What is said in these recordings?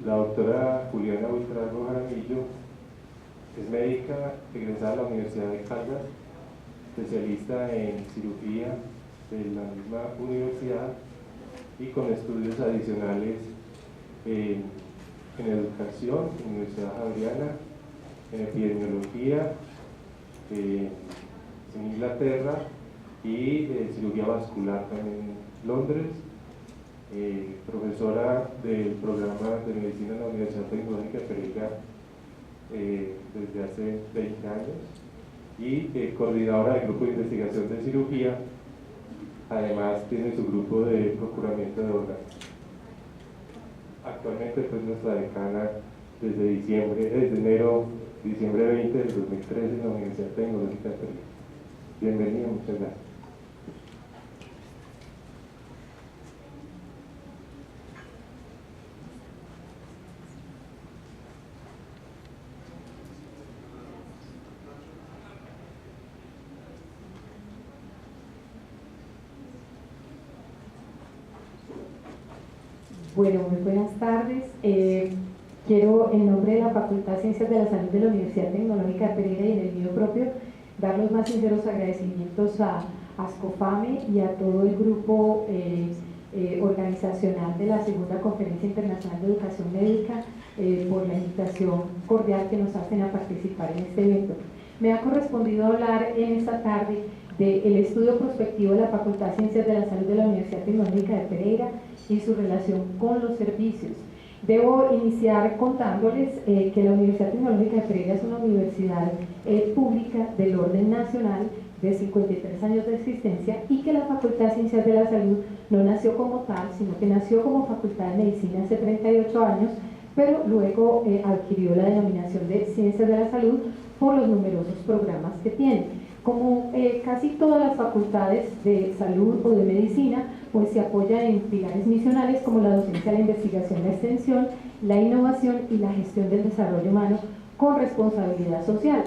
La doctora Juliana Buitrago Jaramillo es médica egresada de la Universidad de Caldas, especialista en cirugía de la misma universidad y con estudios adicionales en educación, en la Universidad Javeriana, en epidemiología, en Inglaterra y cirugía vascular también en Londres, profesora del programa de medicina en la Universidad Tecnológica de Pereira desde hace 20 años y coordinadora del grupo de investigación de cirugía. Además tiene su grupo de procuramiento de órganos. Actualmente pues nuestra decana desde diciembre 20 del 2013 en la Universidad Tecnológica de Pereira. Bienvenida, muchas gracias. Bueno, muy buenas tardes. Quiero, en nombre de la Facultad de Ciencias de la Salud de la Universidad Tecnológica de Pereira y en el mío propio, dar los más sinceros agradecimientos a ASCOFAME y a todo el grupo organizacional de la Segunda Conferencia Internacional de Educación Médica por la invitación cordial que nos hacen a participar en este evento. Me ha correspondido hablar en esta tarde del estudio prospectivo de la Facultad de Ciencias de la Salud de la Universidad Tecnológica de Pereira y su relación con los servicios. Debo iniciar contándoles que la Universidad Tecnológica de Pereira es una universidad pública del orden nacional de 53 años de existencia y que la Facultad de Ciencias de la Salud no nació como tal, sino que nació como Facultad de Medicina hace 38 años, pero luego adquirió la denominación de Ciencias de la Salud por los numerosos programas que tiene. Como casi todas las facultades de salud o de medicina, pues se apoya en pilares misionales como la docencia, la investigación, la extensión, la innovación y la gestión del desarrollo humano con responsabilidad social,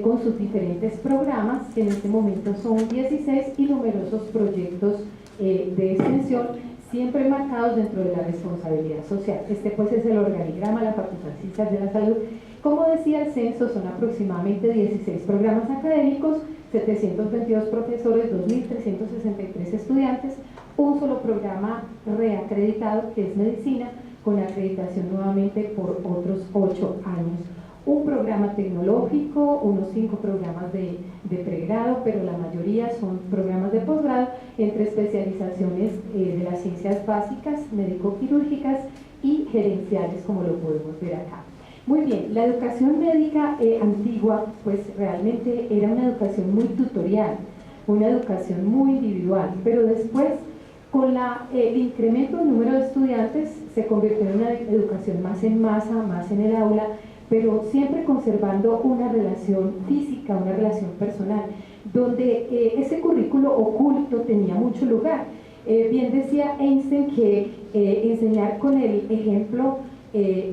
con sus diferentes programas, que en este momento son 16, y numerosos proyectos de extensión, siempre marcados dentro de la responsabilidad social. Este pues es el organigrama de la Facultad de Ciencias de la Salud. Como decía el censo, son aproximadamente 16 programas académicos, 722 profesores, 2.363 estudiantes, un solo programa reacreditado que es medicina, con acreditación nuevamente por otros 8 años. Un programa tecnológico, unos 5 programas de pregrado, pero la mayoría son programas de posgrado, entre especializaciones de las ciencias básicas, médico-quirúrgicas y gerenciales, como lo podemos ver acá. Muy bien, la educación médica antigua, pues realmente era una educación muy tutorial, una educación muy individual, pero después, con el incremento del número de estudiantes, se convirtió en una educación más en masa, más en el aula, pero siempre conservando una relación física, una relación personal, donde ese currículo oculto tenía mucho lugar. Bien decía Einstein que enseñar con el ejemplo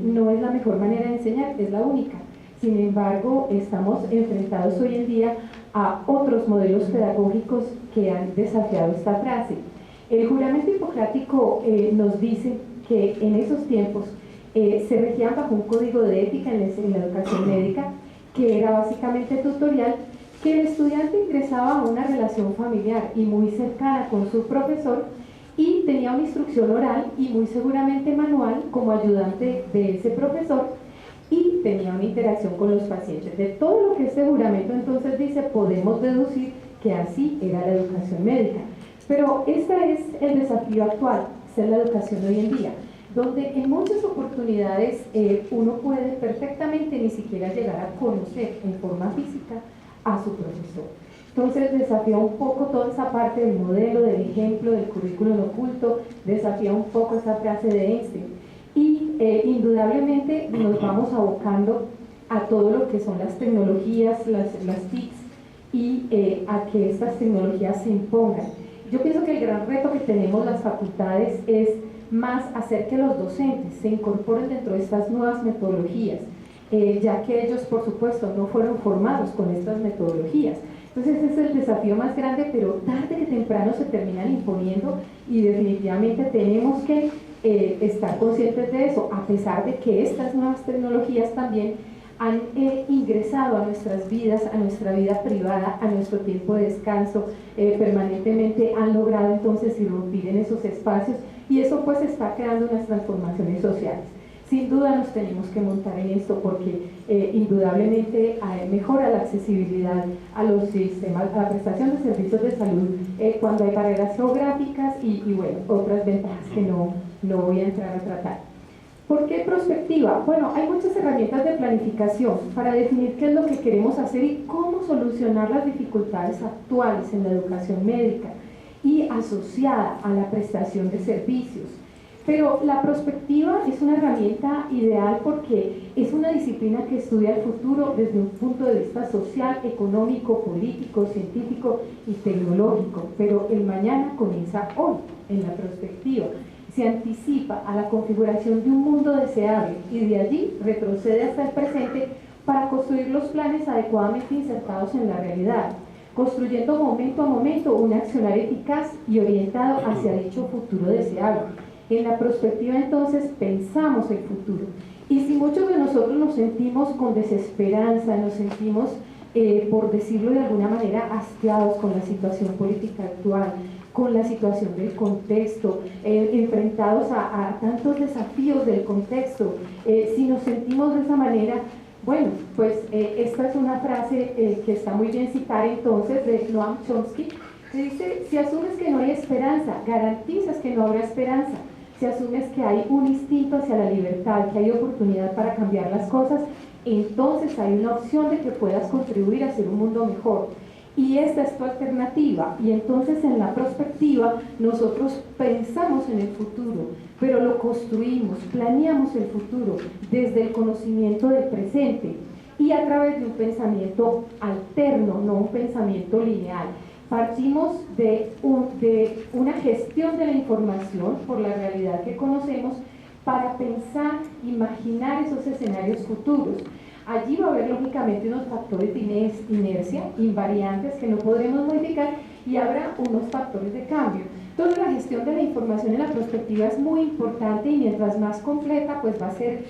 no es la mejor manera de enseñar, es la única. Sin embargo, estamos enfrentados hoy en día a otros modelos pedagógicos que han desafiado esta frase. El juramento hipocrático nos dice que en esos tiempos se regían bajo un código de ética en la educación médica, que era básicamente tutorial, que el estudiante ingresaba a una relación familiar y muy cercana con su profesor, y tenía una instrucción oral y muy seguramente manual como ayudante de ese profesor, y tenía una interacción con los pacientes. De todo lo que este juramento entonces dice, podemos deducir que así era la educación médica. Pero este es el desafío actual, es la educación hoy en día, donde en muchas oportunidades uno puede perfectamente ni siquiera llegar a conocer en forma física a su profesor. Entonces desafía un poco toda esa parte del modelo, del ejemplo, del currículum oculto, desafía un poco esa frase de Einstein. Y indudablemente nos vamos abocando a todo lo que son las tecnologías, las TICs, y a que estas tecnologías se impongan. Yo pienso que el gran reto que tenemos las facultades es más hacer que los docentes se incorporen dentro de estas nuevas metodologías, ya que ellos, por supuesto, no fueron formados con estas metodologías. Entonces ese es el desafío más grande, pero tarde que temprano se terminan imponiendo, y definitivamente tenemos que estar conscientes de eso, a pesar de que estas nuevas tecnologías también han ingresado a nuestras vidas, a nuestra vida privada, a nuestro tiempo de descanso, permanentemente han logrado entonces irrumpir en esos espacios, y eso pues está creando unas transformaciones sociales. Sin duda nos tenemos que montar en esto porque indudablemente mejora la accesibilidad a los sistemas, a la prestación de servicios de salud cuando hay barreras geográficas y bueno, otras ventajas que no voy a entrar a tratar. ¿Por qué prospectiva? Bueno, hay muchas herramientas de planificación para definir qué es lo que queremos hacer y cómo solucionar las dificultades actuales en la educación médica y asociada a la prestación de servicios. Pero la prospectiva es una herramienta ideal porque es una disciplina que estudia el futuro desde un punto de vista social, económico, político, científico y tecnológico, pero el mañana comienza hoy en la prospectiva. Se anticipa a la configuración de un mundo deseable y de allí retrocede hasta el presente para construir los planes adecuadamente insertados en la realidad, construyendo momento a momento un accionar eficaz y orientado hacia dicho futuro deseable. En la prospectiva entonces pensamos el futuro, y si muchos de nosotros nos sentimos con desesperanza, nos sentimos, por decirlo de alguna manera, hastiados con la situación política actual, con la situación del contexto, enfrentados a tantos desafíos del contexto, si nos sentimos de esa manera, bueno, pues esta es una frase que está muy bien citada entonces de Noam Chomsky, que dice: si asumes que no hay esperanza, garantizas que no habrá esperanza. Si asumes que hay un instinto hacia la libertad, que hay oportunidad para cambiar las cosas, entonces hay una opción de que puedas contribuir a hacer un mundo mejor. Y esta es tu alternativa. Y entonces en la prospectiva nosotros pensamos en el futuro, pero lo construimos, planeamos el futuro desde el conocimiento del presente y a través de un pensamiento alterno, no un pensamiento lineal. Partimos de una gestión de la información por la realidad que conocemos para pensar, imaginar esos escenarios futuros. Allí va a haber lógicamente unos factores de inercia, invariantes que no podremos modificar, y habrá unos factores de cambio. Entonces la gestión de la información en la prospectiva es muy importante, y mientras más completa pues va a ser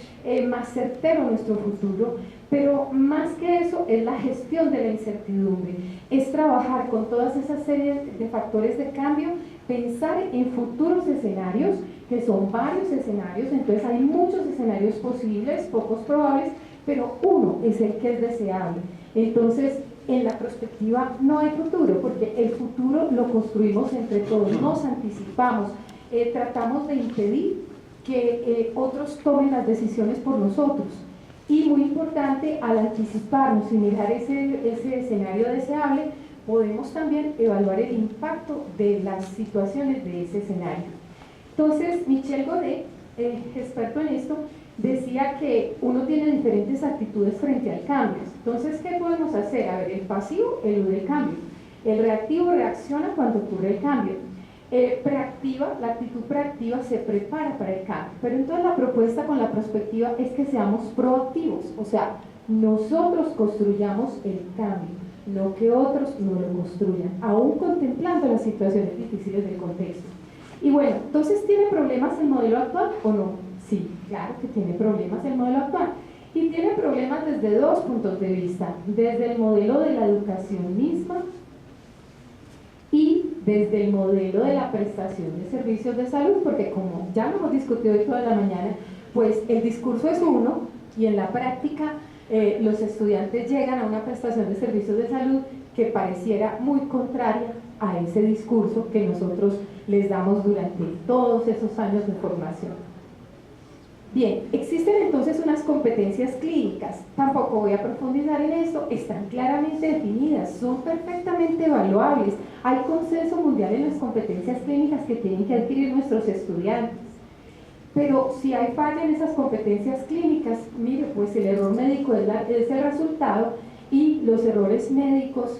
más certero nuestro futuro, pero más que eso es la gestión de la incertidumbre, es trabajar con todas esas series de factores de cambio, pensar en futuros escenarios, que son varios escenarios, entonces hay muchos escenarios posibles, pocos probables, pero uno es el que es deseable. Entonces en la prospectiva no hay futuro, porque el futuro lo construimos entre todos, nos anticipamos, tratamos de impedir que otros tomen las decisiones por nosotros. Y muy importante, al anticiparnos y mirar ese escenario deseable, podemos también evaluar el impacto de las situaciones de ese escenario. Entonces, Michel Godet, experto en esto, decía que uno tiene diferentes actitudes frente al cambio. Entonces, ¿qué podemos hacer? A ver, el pasivo elude el cambio, el reactivo reacciona cuando ocurre el cambio, la actitud preactiva se prepara para el cambio. Pero entonces la propuesta con la prospectiva es que seamos proactivos, o sea, nosotros construyamos el cambio, no que otros no lo construyan, aún contemplando las situaciones difíciles del contexto. Y bueno, entonces, ¿tiene problemas el modelo actual o no? Sí, claro que tiene problemas el modelo actual, y tiene problemas desde dos puntos de vista: desde el modelo de la educación misma y desde el modelo de la prestación de servicios de salud, porque como ya lo hemos discutido hoy toda la mañana, pues el discurso es uno, y en la práctica los estudiantes llegan a una prestación de servicios de salud que pareciera muy contraria a ese discurso que nosotros les damos durante todos esos años de formación. Bien, existen entonces unas competencias clínicas, tampoco voy a profundizar en esto, están claramente definidas, son perfectamente evaluables, hay consenso mundial en las competencias clínicas que tienen que adquirir nuestros estudiantes. Pero si hay falla en esas competencias clínicas, mire, pues el error médico es el resultado, y los errores médicos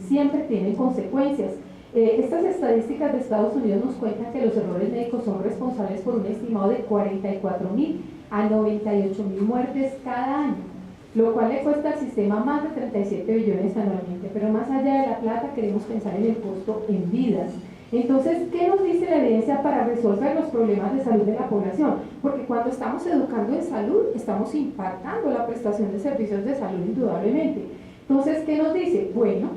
siempre tienen consecuencias. Estas estadísticas de Estados Unidos nos cuentan que los errores médicos son responsables por un estimado de 44.000 a 98.000 muertes cada año, lo cual le cuesta al sistema más de 37 billones anualmente. Pero más allá de la plata, queremos pensar en el costo en vidas. Entonces, ¿qué nos dice la evidencia para resolver los problemas de salud de la población? Porque cuando estamos educando en salud, estamos impactando la prestación de servicios de salud indudablemente. Entonces, ¿qué nos dice? Bueno,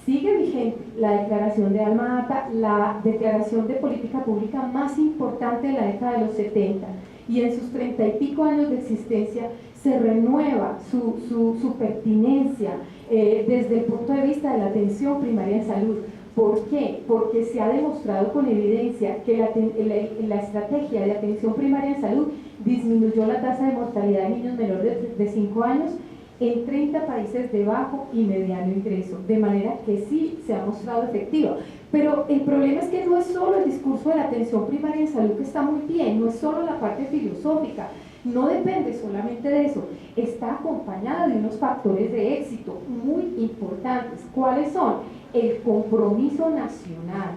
sigue vigente la declaración de Alma Ata, la declaración de política pública más importante de la década de los 70, y en sus 30 y pico años de existencia se renueva su pertinencia desde el punto de vista de la atención primaria en salud. ¿Por qué? Porque se ha demostrado con evidencia que la estrategia de atención primaria en salud disminuyó la tasa de mortalidad de niños menores de 5 años en 30 países de bajo y mediano ingreso, de manera que sí se ha mostrado efectiva. Pero el problema es que no es solo el discurso de la atención primaria en salud, que está muy bien, no es solo la parte filosófica, no depende solamente de eso, está acompañada de unos factores de éxito muy importantes. ¿Cuáles son? El compromiso nacional,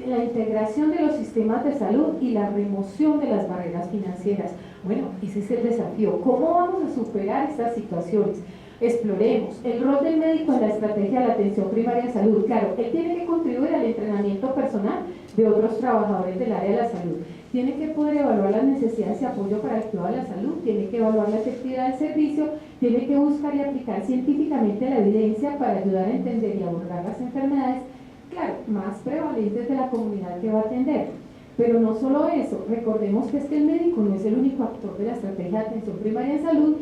la integración de los sistemas de salud y la remoción de las barreras financieras. Bueno, ese es el desafío. ¿Cómo vamos a superar estas situaciones? Exploremos el rol del médico en la estrategia de la atención primaria en salud. Claro, él tiene que contribuir al entrenamiento personal de otros trabajadores del área de la salud. Tiene que poder evaluar las necesidades y apoyo para el cuidado de la salud, tiene que evaluar la efectividad del servicio, tiene que buscar y aplicar científicamente la evidencia para ayudar a entender y abordar las enfermedades, claro, más prevalentes de la comunidad que va a atender. Pero no solo eso, recordemos que es que el médico no es el único actor de la estrategia de atención primaria en salud,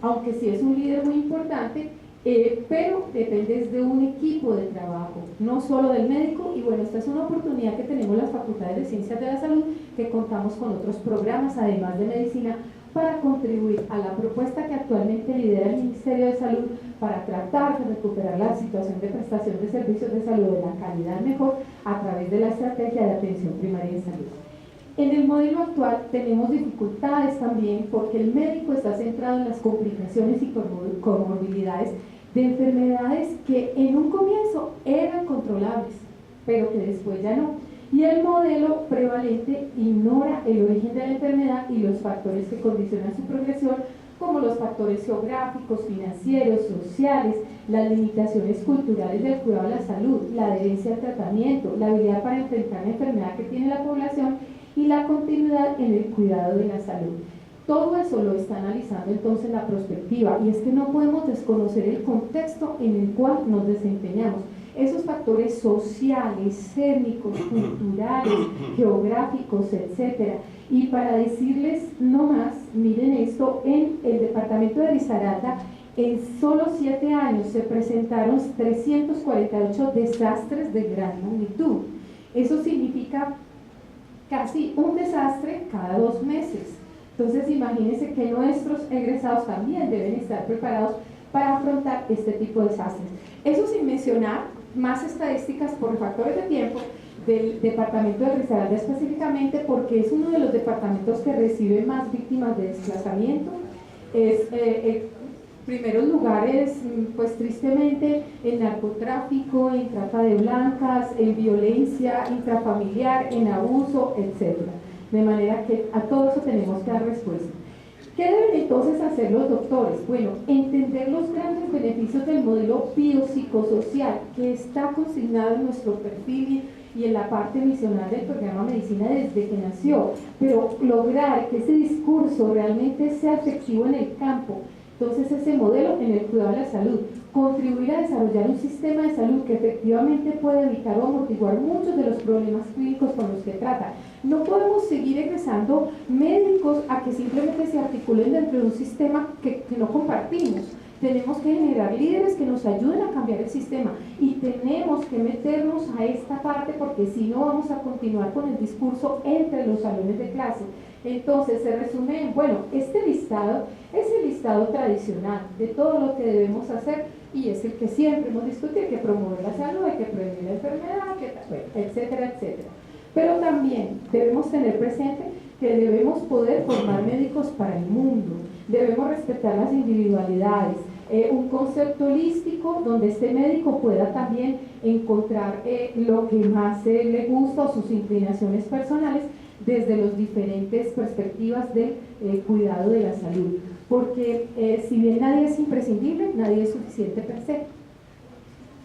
aunque sí es un líder muy importante, pero depende de un equipo de trabajo, no solo del médico. Y bueno, esta es una oportunidad que tenemos las facultades de Ciencias de la Salud, que contamos con otros programas, además de medicina, para contribuir a la propuesta que actualmente lidera el Ministerio de Salud para tratar de recuperar la situación de prestación de servicios de salud de la calidad mejor a través de la estrategia de atención primaria en salud. En el modelo actual tenemos dificultades también porque el médico está centrado en las complicaciones y comorbilidades de enfermedades que en un comienzo eran controlables, pero que después ya no. Y el modelo prevalente ignora el origen de la enfermedad y los factores que condicionan su progresión, como los factores geográficos, financieros, sociales, las limitaciones culturales del cuidado de la salud, la adherencia al tratamiento, la habilidad para enfrentar la enfermedad que tiene la población y la continuidad en el cuidado de la salud. Todo eso lo está analizando entonces la prospectiva, y es que no podemos desconocer el contexto en el cual nos desempeñamos. Esos factores sociales, étnicos, culturales, geográficos, etcétera. Y para decirles no más, miren esto, en el departamento de Risaralda, en solo 7 años se presentaron 348 desastres de gran magnitud. Eso significa casi un desastre cada 2 meses. Entonces imagínense que nuestros egresados también deben estar preparados para afrontar este tipo de desastres. Eso sin mencionar más estadísticas por factores de tiempo del departamento de Risaralda específicamente, porque es uno de los departamentos que recibe más víctimas de desplazamiento. Es primeros lugares, pues tristemente, en narcotráfico, en trata de blancas, en violencia intrafamiliar, en abuso, etc. De manera que a todo eso tenemos que dar respuesta. ¿Qué deben entonces hacer los doctores? Bueno, entender los grandes beneficios del modelo biopsicosocial que está consignado en nuestro perfil y en la parte misional del programa Medicina desde que nació, pero lograr que ese discurso realmente sea efectivo en el campo. Entonces ese modelo en el cuidado de la salud, contribuir a desarrollar un sistema de salud que efectivamente pueda evitar o amortiguar muchos de los problemas clínicos con los que trata. No podemos seguir egresando médicos a que simplemente se articulen dentro de un sistema que no compartimos. Tenemos que generar líderes que nos ayuden a cambiar el sistema y tenemos que meternos a esta parte, porque si no vamos a continuar con el discurso entre los salones de clase. Entonces se resume en, bueno, este listado es el listado tradicional de todo lo que debemos hacer y es el que siempre hemos discutido: hay que promover la salud, hay que prevenir la enfermedad, etcétera, etcétera. Pero también debemos tener presente que debemos poder formar médicos para el mundo, debemos respetar las individualidades, un concepto holístico donde este médico pueda también encontrar lo que más le gusta o sus inclinaciones personales desde las diferentes perspectivas del cuidado de la salud, porque si bien nadie es imprescindible, nadie es suficiente per se.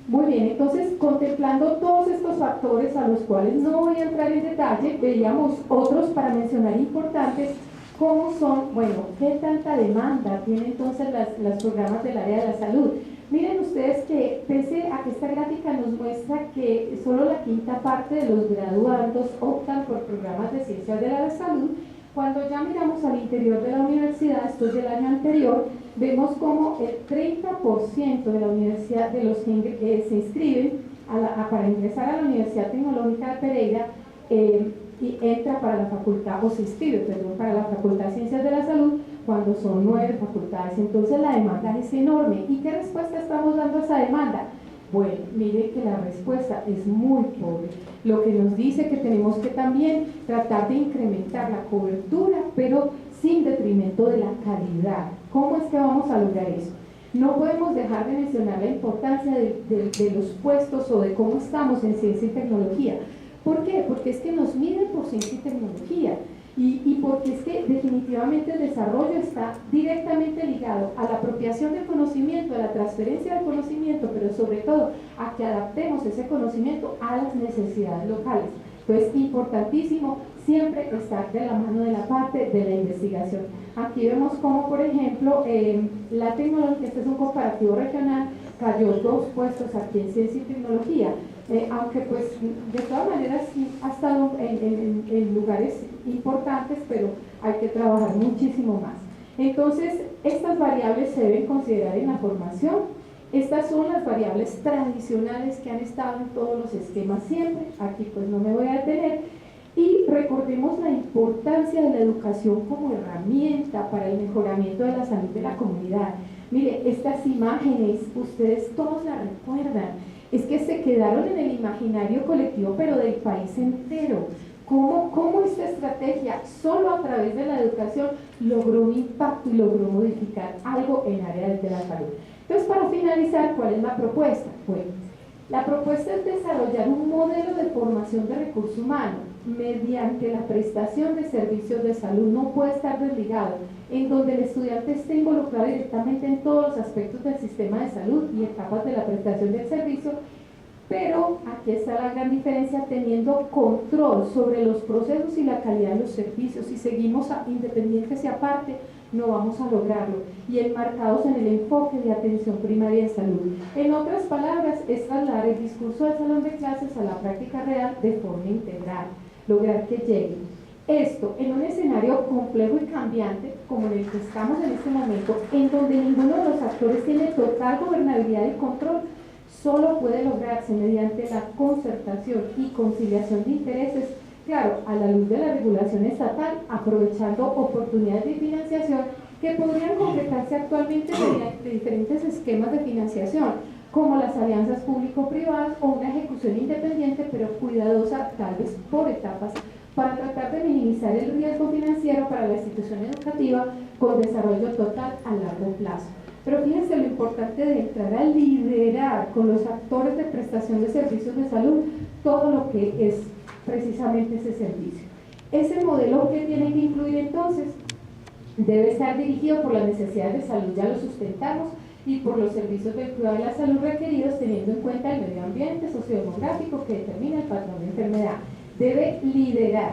Muy bien, entonces contemplando todos estos factores a los cuales no voy a entrar en detalle, veíamos otros para mencionar importantes, como son, bueno, qué tanta demanda tienen entonces los programas del área de la salud. Miren ustedes que pese a que esta gráfica nos muestra que solo la quinta parte de los graduandos optan por programas de ciencias de la salud, cuando ya miramos al interior de la universidad, esto es del año anterior, vemos como el 30% de la universidad, de los que se inscriben para ingresar a la Universidad Tecnológica de Pereira, y entra para la facultad, o se inscribe, perdón, para la Facultad de Ciencias de la Salud, cuando son 9 facultades. Entonces la demanda es enorme. ¿Y qué respuesta estamos dando a esa demanda? Bueno, mire que la respuesta es muy pobre, lo que nos dice que tenemos que también tratar de incrementar la cobertura, pero sin detrimento de la calidad. ¿Cómo es que vamos a lograr eso? No podemos dejar de mencionar la importancia de los puestos o de cómo estamos en ciencia y tecnología. ¿Por qué? Porque es que nos miden por ciencia y tecnología y porque es que definitivamente el desarrollo está directamente ligado a la apropiación del conocimiento, a la transferencia del conocimiento, pero sobre todo a que adaptemos ese conocimiento a las necesidades locales. Entonces, importantísimo siempre estar de la mano de la parte de la investigación. Aquí vemos como, por ejemplo, la tecnología, este es un comparativo regional, cayó 2 puestos aquí en ciencia y tecnología. Aunque pues de todas maneras sí ha estado en lugares importantes, pero hay que trabajar muchísimo más. Entonces, estas variables se deben considerar en la formación. Estas son las variables tradicionales que han estado en todos los esquemas siempre. Aquí pues no me voy a detener. Y recordemos la importancia de la educación como herramienta para el mejoramiento de la salud de la comunidad. Mire, estas imágenes, ustedes todos las recuerdan. Es que se quedaron en el imaginario colectivo, pero del país entero. ¿Cómo esta estrategia, solo a través de la educación, logró un impacto y logró modificar algo en áreas de la salud? Entonces, para finalizar, ¿cuál es la propuesta? Bueno, la propuesta es desarrollar un modelo de formación de recursos humanos mediante la prestación de servicios de salud. No puede estar desligado, en donde el estudiante esté involucrado directamente en todos los aspectos del sistema de salud y etapas de la prestación del servicio, pero aquí está la gran diferencia, teniendo control sobre los procesos y la calidad de los servicios. Si seguimos independientes y aparte, no vamos a lograrlo, y enmarcados en el enfoque de atención primaria de salud. En otras palabras, es trasladar el discurso del salón de clases a la práctica real de forma integral, lograr que llegue. Esto en un escenario complejo y cambiante como en el que estamos en este momento, en donde ninguno de los actores tiene total gobernabilidad y control, solo puede lograrse mediante la concertación y conciliación de intereses, claro, a la luz de la regulación estatal, aprovechando oportunidades de financiación que podrían concretarse actualmente mediante diferentes esquemas de financiación, como las alianzas público-privadas o una ejecución independiente pero cuidadosa, tal vez por etapas, para tratar de minimizar el riesgo financiero para la institución educativa con desarrollo total a largo plazo. Pero fíjense lo importante de entrar a liderar con los actores de prestación de servicios de salud todo lo que es precisamente ese servicio. Ese modelo que tiene que incluir entonces debe estar dirigido por las necesidades de salud, ya lo sustentamos, y por los servicios del cuidado de la salud requeridos, teniendo en cuenta el medio ambiente sociodemográfico que determina el patrón de enfermedad. Debe liderar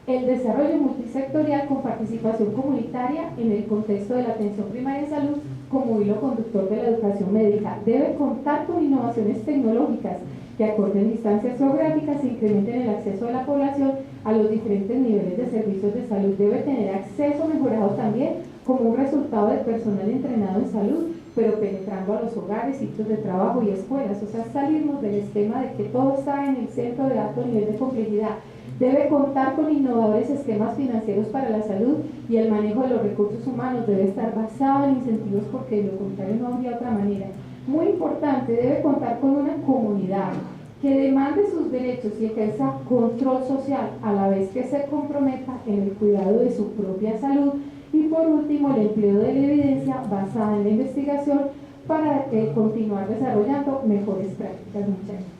el desarrollo multisectorial con participación comunitaria en el contexto de la atención primaria de salud como hilo conductor de la educación médica. Debe contar con innovaciones tecnológicas que acorten distancias geográficas e incrementen el acceso de la población a los diferentes niveles de servicios de salud. Debe tener acceso mejorado también como un resultado de personal entrenado en salud, pero penetrando a los hogares, sitios de trabajo y escuelas. O sea, salirnos del esquema de que todo está en el centro de alto nivel de complejidad. Debe contar con innovadores esquemas financieros para la salud, y el manejo de los recursos humanos debe estar basado en incentivos, porque de lo contrario no habría otra manera. Muy importante, debe contar con una comunidad que demande sus derechos y ejerza control social, a la vez que se comprometa en el cuidado de su propia salud. Y por último, el empleo de la evidencia basada en la investigación para continuar desarrollando mejores prácticas. Muchas gracias.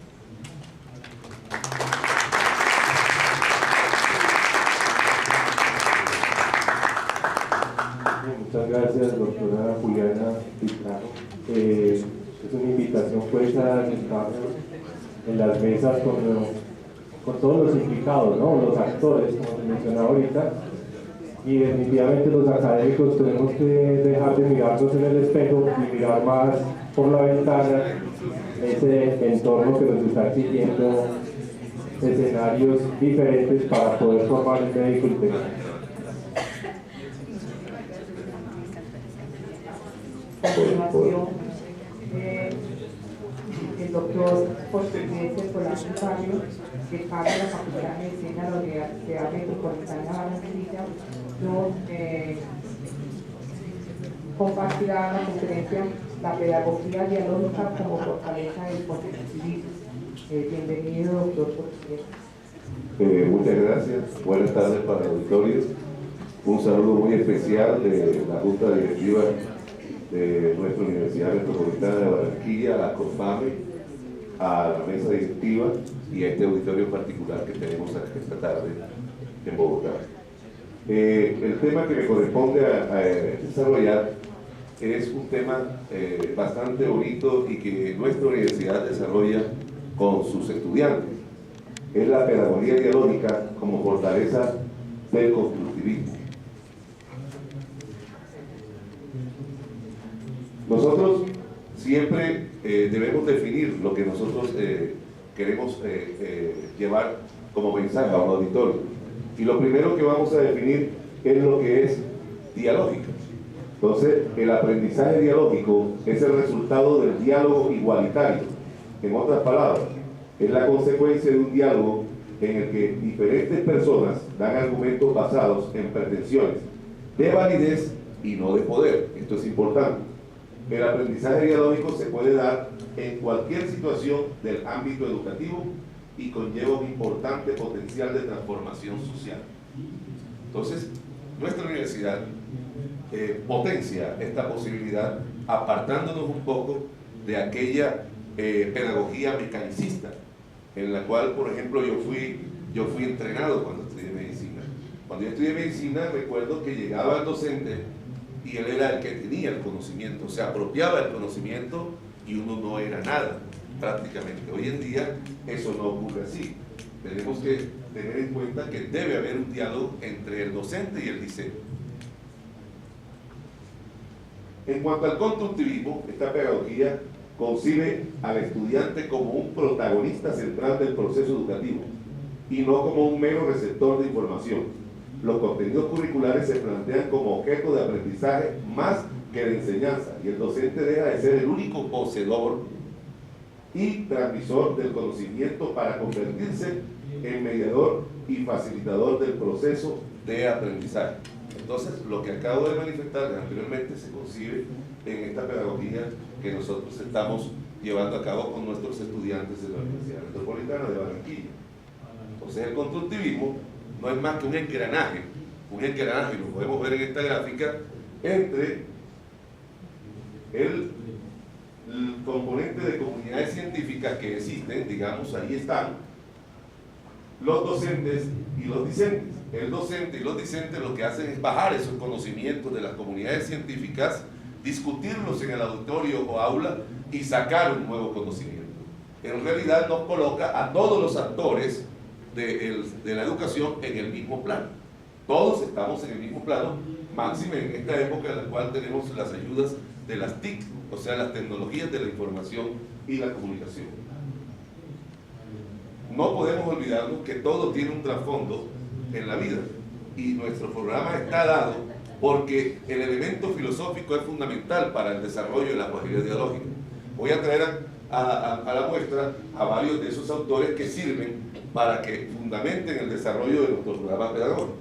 Muchas gracias, doctora Juliana Pizarro. Es una invitación pues a sentarnos en las mesas con todos los implicados, ¿no? Los actores, como se mencionaba ahorita, y definitivamente los académicos tenemos que dejar de mirarnos en el espejo y mirar más por la ventana ese entorno que nos está exigiendo escenarios diferentes para poder formar el médico integral. A continuación, el doctor José Luis Polanco Barrio, decano de la Facultad de Medicina de la Universidad Metropolitana de Barranquilla, nos compartirá la conferencia La pedagogía dialógica como fortaleza del positivismo. Bienvenido, doctor José. Muchas gracias. Buenas tardes para el auditorio. Un saludo muy especial de la Junta Directiva de nuestra Universidad Metropolitana de Barranquilla, a la CONFAME, a la mesa directiva y a este auditorio particular que tenemos esta tarde en Bogotá. El tema que me corresponde a desarrollar es un tema bastante bonito y que nuestra universidad desarrolla con sus estudiantes. Es la pedagogía dialógica como fortaleza del constructivismo. Nosotros siempre debemos definir lo que nosotros queremos llevar como mensaje a un auditorio. Y lo primero que vamos a definir es lo que es dialógica. Entonces, el aprendizaje dialógico es el resultado del diálogo igualitario. En otras palabras, es la consecuencia de un diálogo en el que diferentes personas dan argumentos basados en pretensiones de validez y no de poder. Esto es importante. El aprendizaje dialógico se puede dar en cualquier situación del ámbito educativo y conlleva un importante potencial de transformación social. Entonces, nuestra universidad potencia esta posibilidad apartándonos un poco de aquella pedagogía mecanicista en la cual, por ejemplo, yo fui entrenado cuando estudié medicina. Cuando yo estudié medicina, recuerdo que llegaba el docente y él era el que tenía el conocimiento, se apropiaba del conocimiento y uno no era nada, prácticamente. Hoy en día eso no ocurre así. Tenemos que tener en cuenta que debe haber un diálogo entre el docente y el discente. En cuanto al constructivismo, esta pedagogía concibe al estudiante como un protagonista central del proceso educativo y no como un mero receptor de información. Los contenidos curriculares se plantean como objeto de aprendizaje más que de enseñanza y el docente deja de ser el único poseedor y transmisor del conocimiento para convertirse en mediador y facilitador del proceso de aprendizaje. Entonces, lo que acabo de manifestar anteriormente se concibe en esta pedagogía que nosotros estamos llevando a cabo con nuestros estudiantes de la Universidad Metropolitana de Barranquilla. Entonces, el constructivismo no es más que un engranaje, lo podemos ver en esta gráfica, entre el componente de comunidades científicas que existen, digamos, ahí están, los docentes y los discentes. El docente y los discentes lo que hacen es bajar esos conocimientos de las comunidades científicas, discutirlos en el auditorio o aula y sacar un nuevo conocimiento. En realidad nos coloca a todos los actores de la educación en el mismo plano. Todos estamos en el mismo plano, máxime en esta época en la cual tenemos las ayudas de las TIC, o sea, las tecnologías de la información y la comunicación. No podemos olvidarnos que todo tiene un trasfondo en la vida y nuestro programa está dado porque el elemento filosófico es fundamental para el desarrollo de la pedagogía dialógica. Voy a traer a la muestra a varios de esos autores que sirven para que fundamenten el desarrollo de nuestro programa pedagógico.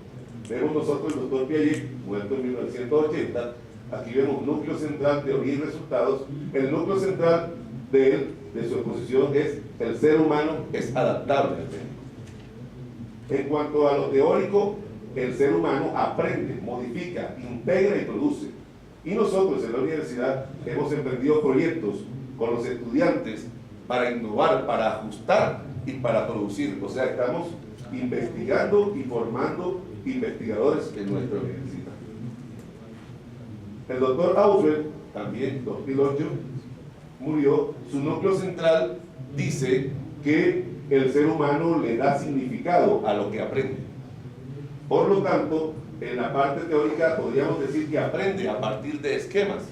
Vemos nosotros el doctor Piaget, muerto en 1980, aquí vemos núcleo central, teoría y resultados. El núcleo central de su exposición es el ser humano es adaptable al medio. En cuanto a lo teórico, el ser humano aprende, modifica, integra y produce. Y nosotros en la universidad hemos emprendido proyectos con los estudiantes para innovar, para ajustar y para producir. O sea, estamos investigando y formando investigadores en nuestra universidad. El doctor Auswell, también 2008, murió, su núcleo central dice que el ser humano le da significado a lo que aprende. Por lo tanto, en la parte teórica podríamos decir que aprende a partir de esquemas,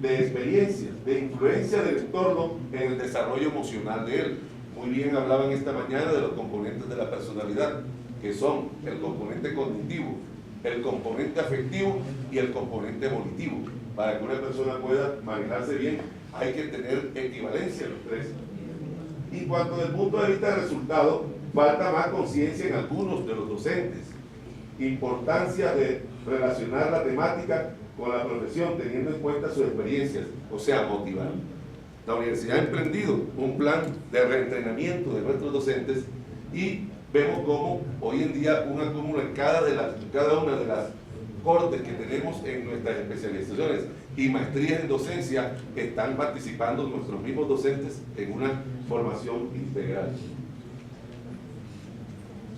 de experiencias, de influencia del entorno en el desarrollo emocional de él. Muy bien hablaban esta mañana de los componentes de la personalidad, que son el componente cognitivo, el componente afectivo y el componente volitivo. Para que una persona pueda manejarse bien, hay que tener equivalencia en los tres. Y cuanto desde el punto de vista del resultado, falta más conciencia en algunos de los docentes. Importancia de relacionar la temática con la profesión, teniendo en cuenta sus experiencias, o sea, motivar. La universidad ha emprendido un plan de reentrenamiento de nuestros docentes y vemos cómo hoy en día una comuna en cada una de las cortes que tenemos en nuestras especializaciones y maestrías en docencia están participando nuestros mismos docentes en una formación integral.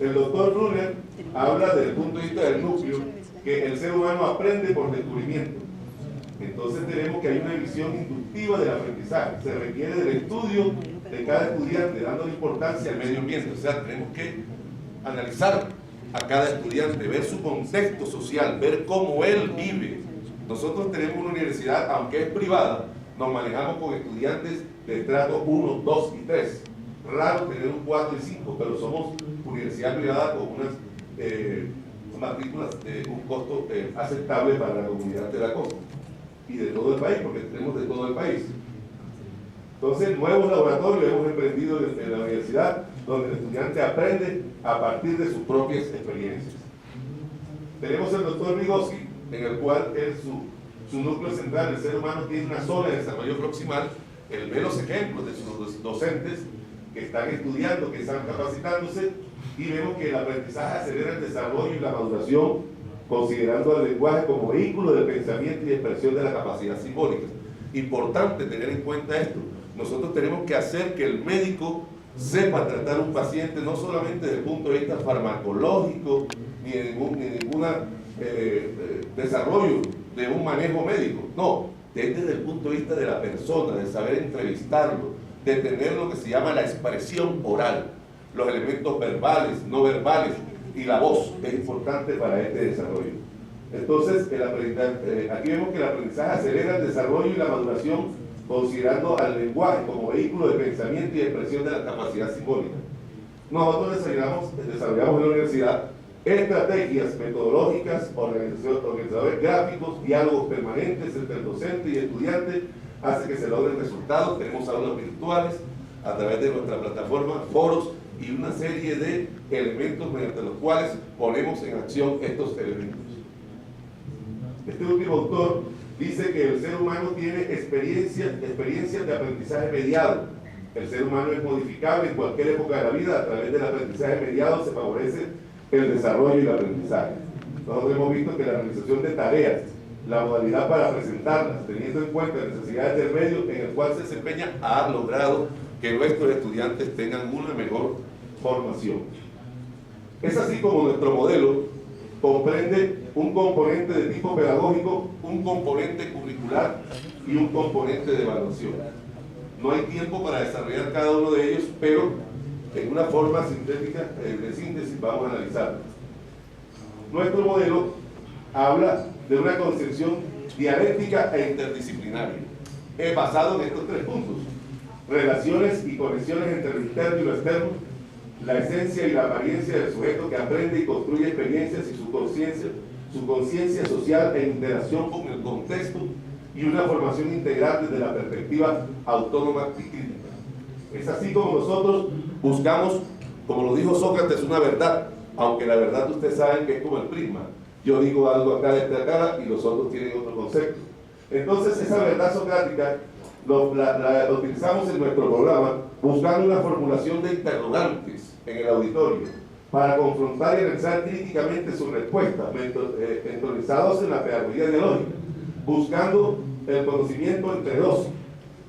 El doctor Brunner habla desde el punto de vista del núcleo que el ser humano aprende por descubrimiento. Entonces tenemos que hay una visión inductiva del aprendizaje. Se requiere del estudio de cada estudiante, dándole importancia al medio ambiente. O sea, tenemos que analizar a cada estudiante, ver su contexto social, ver cómo él vive. Nosotros tenemos una universidad, aunque es privada, nos manejamos con estudiantes de estrato 1, 2 y 3. Raro tener un 4 y 5, pero somos universidad privada con unas matrículas de un costo aceptable para la comunidad de la costa y de todo el país, porque tenemos de todo el país. Entonces, nuevos laboratorios hemos emprendido en la universidad, donde el estudiante aprende a partir de sus propias experiencias. Tenemos el doctor Vygotsky, en el cual su núcleo central, el ser humano, tiene una zona de desarrollo proximal. Él ve los ejemplos de sus docentes que están estudiando, que están capacitándose, y vemos que el aprendizaje acelera el desarrollo y la maduración, considerando al lenguaje como vehículo de pensamiento y expresión de la capacidad simbólica. Importante tener en cuenta esto. Nosotros tenemos que hacer que el médico sepa tratar a un paciente no solamente desde el punto de vista farmacológico, ni de ningún desarrollo de un manejo médico, no, desde el punto de vista de la persona, de saber entrevistarlo, de tener lo que se llama la expresión oral, los elementos verbales, no verbales y la voz es importante para este desarrollo. Entonces, aquí vemos que el aprendizaje acelera el desarrollo y la maduración, considerando al lenguaje como vehículo de pensamiento y expresión de la capacidad simbólica. Nosotros desarrollamos en la universidad estrategias metodológicas, organizadores gráficos, diálogos permanentes entre el docente y estudiante, hace que se logren resultados. Tenemos aulas virtuales a través de nuestra plataforma, foros y una serie de elementos mediante los cuales ponemos en acción estos elementos. Este último autor dice que el ser humano tiene experiencias de aprendizaje mediado. El ser humano es modificable en cualquier época de la vida. A través del aprendizaje mediado se favorece el desarrollo y el aprendizaje. Nosotros hemos visto que la realización de tareas, la modalidad para presentarlas, teniendo en cuenta las necesidades del medio en el cual se desempeña, ha logrado que nuestros estudiantes tengan una mejor formación. Es así como nuestro modelo comprende un componente de tipo pedagógico, un componente curricular y un componente de evaluación. No hay tiempo para desarrollar cada uno de ellos, pero en una forma sintética de síntesis vamos a analizarlo. Nuestro modelo habla de una concepción dialéctica e interdisciplinaria, basado en estos tres puntos: relaciones y conexiones entre lo interno y lo externo, la esencia y la apariencia del sujeto que aprende y construye experiencias y su conciencia social e interacción con el contexto, y una formación integral desde la perspectiva autónoma y crítica. Es así como nosotros buscamos, como lo dijo Sócrates, una verdad, aunque la verdad ustedes saben que es como el prisma. Yo digo algo acá de esta cara y los otros tienen otro concepto. Entonces esa verdad socrática la utilizamos en nuestro programa buscando una formulación de interrogantes en el auditorio para confrontar y analizar críticamente sus respuestas, entronizados en la pedagogía dialógica, buscando el conocimiento entre dos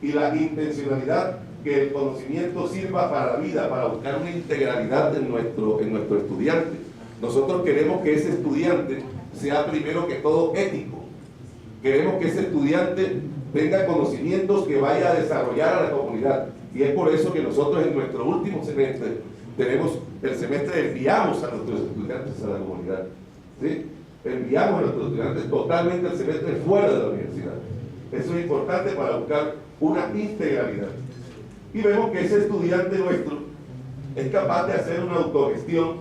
y la intencionalidad que el conocimiento sirva para la vida, para buscar una integralidad en nuestro estudiante. Nosotros queremos que ese estudiante sea primero que todo ético. Queremos que ese estudiante tenga conocimientos que vaya a desarrollar a la comunidad. Y es por eso que nosotros en nuestro último semestre tenemos el semestre, enviamos a nuestros estudiantes a la comunidad, ¿sí? Enviamos a nuestros estudiantes totalmente el semestre fuera de la universidad. Eso es importante para buscar una integralidad. Y vemos que ese estudiante nuestro es capaz de hacer una autogestión,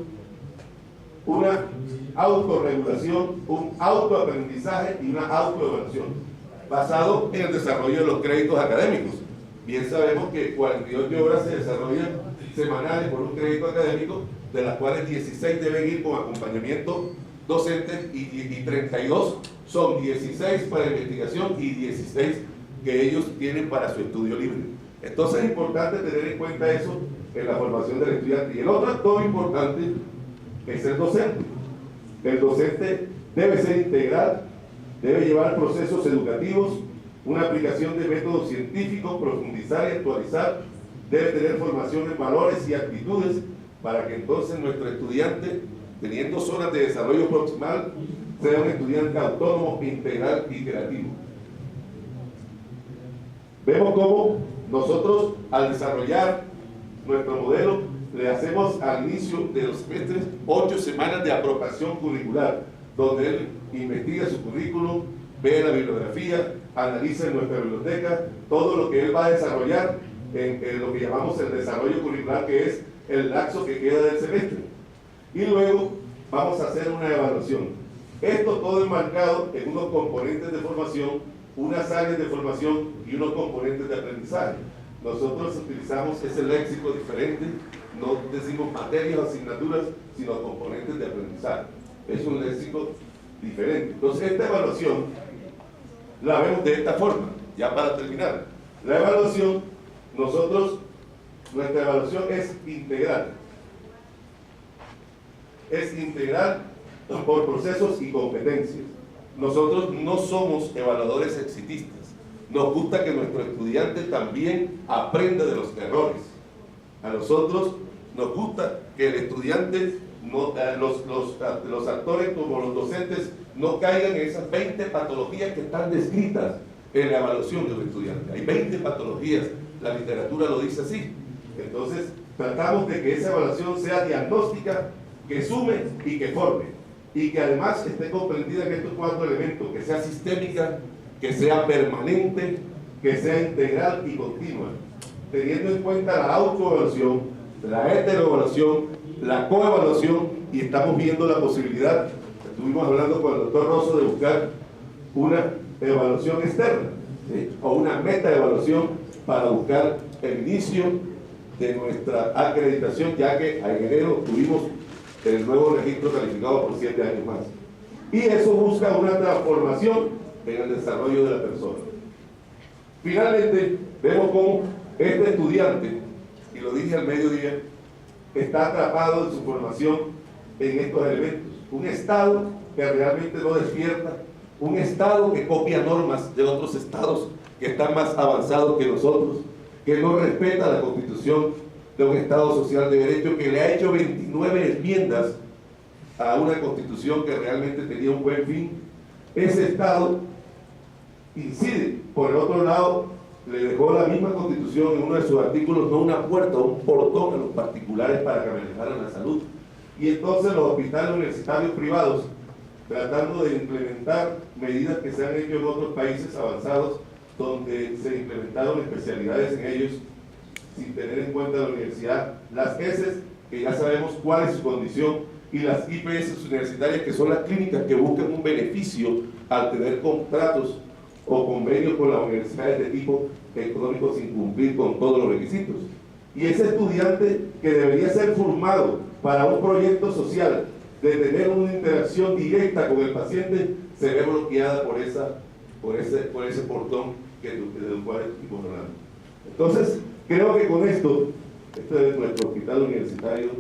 una autorregulación, un autoaprendizaje y una autoevaluación, basado en el desarrollo de los créditos académicos. Bien sabemos que 48 horas se desarrollan semanales por un crédito académico, de las cuales 16 deben ir con acompañamiento docente y 32 son 16 para investigación y 16 que ellos tienen para su estudio libre. Entonces es importante tener en cuenta eso en la formación del estudiante. Y el otro actor importante es el docente. El docente debe ser integral, debe llevar procesos educativos, una aplicación de métodos científicos, profundizar y actualizar, debe tener formación en valores y actitudes para que entonces nuestro estudiante, teniendo zonas de desarrollo proximal, sea un estudiante autónomo, integral y creativo. Vemos cómo nosotros, al desarrollar nuestro modelo, le hacemos al inicio de los semestres 8 semanas de apropiación curricular, donde él investiga su currículum, ve la bibliografía, analiza en nuestra biblioteca todo lo que él va a desarrollar en lo que llamamos el desarrollo curricular, que es el lapso que queda del semestre. Y luego vamos a hacer una evaluación. Esto todo enmarcado en unos componentes de formación, unas áreas de formación y unos componentes de aprendizaje. Nosotros utilizamos ese léxico diferente, no decimos materias o asignaturas, sino componentes de aprendizaje. Es un léxico diferente. Entonces esta evaluación la vemos de esta forma, ya para terminar. La evaluación, nuestra evaluación es integral. Es integral por procesos y competencias. Nosotros no somos evaluadores exitistas. Nos gusta que nuestro estudiante también aprenda de los errores. A nosotros nos gusta que el estudiante, los actores como los docentes, no caigan en esas 20 patologías que están descritas en la evaluación de un estudiante. Hay 20 patologías, la literatura lo dice así. Entonces, tratamos de que esa evaluación sea diagnóstica, que sume y que forme, y que además esté comprendida en estos 4 elementos, que sea sistémica, que sea permanente, que sea integral y continua, teniendo en cuenta la autoevaluación, la heteroevaluación, la coevaluación, y estamos viendo la posibilidad, estuvimos hablando con el doctor Rosso, de buscar una evaluación externa, ¿sí? O una metaevaluación para buscar el inicio de nuestra acreditación, ya que en enero tuvimos el nuevo registro calificado por 7 años más. Y eso busca una transformación en el desarrollo de la persona. Finalmente, vemos cómo este estudiante, y lo dije al mediodía, está atrapado en su formación en estos elementos. Un Estado que realmente no despierta, un Estado que copia normas de otros estados que están más avanzados que nosotros, que no respeta la Constitución de un Estado social de derecho, que le ha hecho 29 enmiendas a una Constitución que realmente tenía un buen fin. Ese Estado incide, por el otro lado, le dejó la misma Constitución en uno de sus artículos, no una puerta, un portón a los particulares para que manejaran la salud. Y entonces los hospitales universitarios privados, tratando de implementar medidas que se han hecho en otros países avanzados, donde se implementaron especialidades en ellos, sin tener en cuenta la universidad, las ESES, que ya sabemos cuál es su condición, y las IPS universitarias, que son las clínicas que buscan un beneficio al tener contratos o convenios con las universidades de tipo económico sin cumplir con todos los requisitos. Y ese estudiante que debería ser formado para un proyecto social, de tener una interacción directa con el paciente, se ve bloqueada por ese portón del cual estuvimos hablando. Entonces, creo que con esto, este es nuestro hospital universitario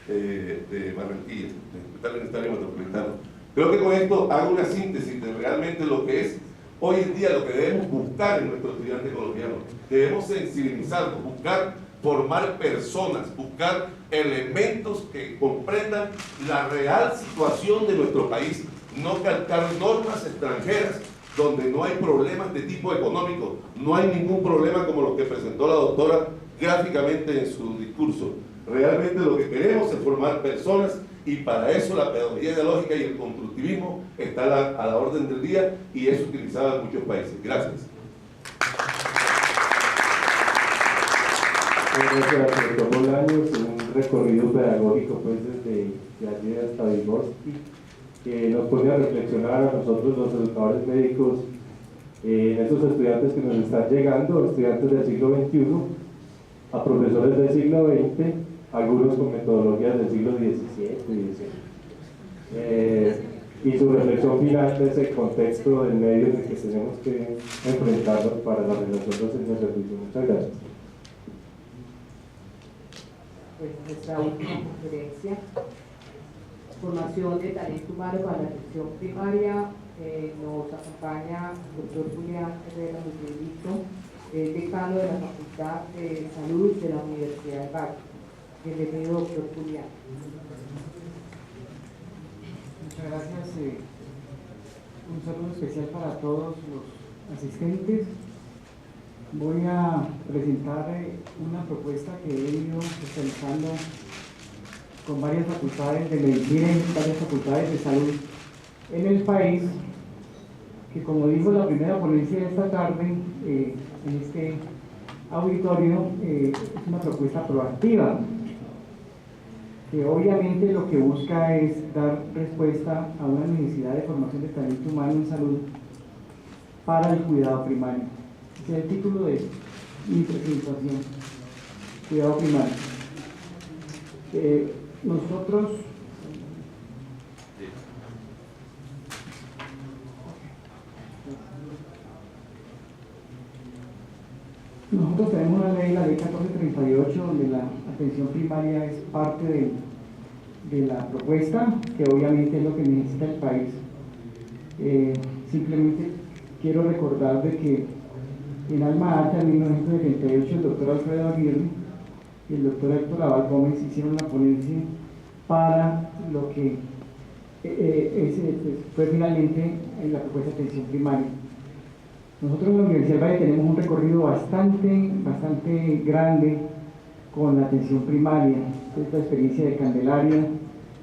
de Barranquilla, el Hospital Universitario Metropolitano. Creo que con esto hago una síntesis de realmente lo que es hoy en día lo que debemos buscar en nuestro estudiante colombiano. Debemos sensibilizarnos, buscar formar personas, buscar elementos que comprendan la real situación de nuestro país, no calcar normas extranjeras donde no hay problemas de tipo económico, no hay ningún problema como los que presentó la doctora gráficamente en su discurso. Realmente lo que queremos es formar personas, y para eso la pedagogía dialógica y el constructivismo está a la orden del día y es utilizada en muchos países. Gracias. Gracias, doctor Bolaños, un recorrido pedagógico pues desde allí hasta Vygotsky, que nos pone a reflexionar a nosotros los educadores médicos en esos estudiantes que nos están llegando, estudiantes del siglo XXI, a profesores del siglo XX, algunos con metodologías del siglo XVII y su reflexión final de ese contexto del medio en el que tenemos que enfrentarnos para la relación docente-servicio. Muchas gracias. Pues nuestra última conferencia, formación de talento humano para la atención primaria, nos acompaña el doctor Julián Herrera Miguelito, decano de la Facultad de Salud de la Universidad del Valle. Bienvenido, doctor Julián. Muchas gracias. Un saludo especial para todos los asistentes. Voy a presentar una propuesta que he ido realizando con varias facultades de medicina y varias facultades de salud en el país, que como dijo la primera ponencia de esta tarde en este auditorio, es una propuesta proactiva, que obviamente lo que busca es dar respuesta a una necesidad de formación de talento humano en salud para el cuidado primario. Ese es el título de mi presentación, cuidado primario. Nosotros tenemos una ley, la ley 1438, donde la atención primaria es parte de la propuesta, que obviamente es lo que necesita el país. Simplemente quiero recordar de que en Alma Ata, en 1978, el doctor Alfredo Aguirre y el doctor Héctor Abad Gómez hicieron una ponencia para lo que fue finalmente en la propuesta de atención primaria. Nosotros en la Universidad del Valle tenemos un recorrido bastante grande con la atención primaria. Esta experiencia de Candelaria,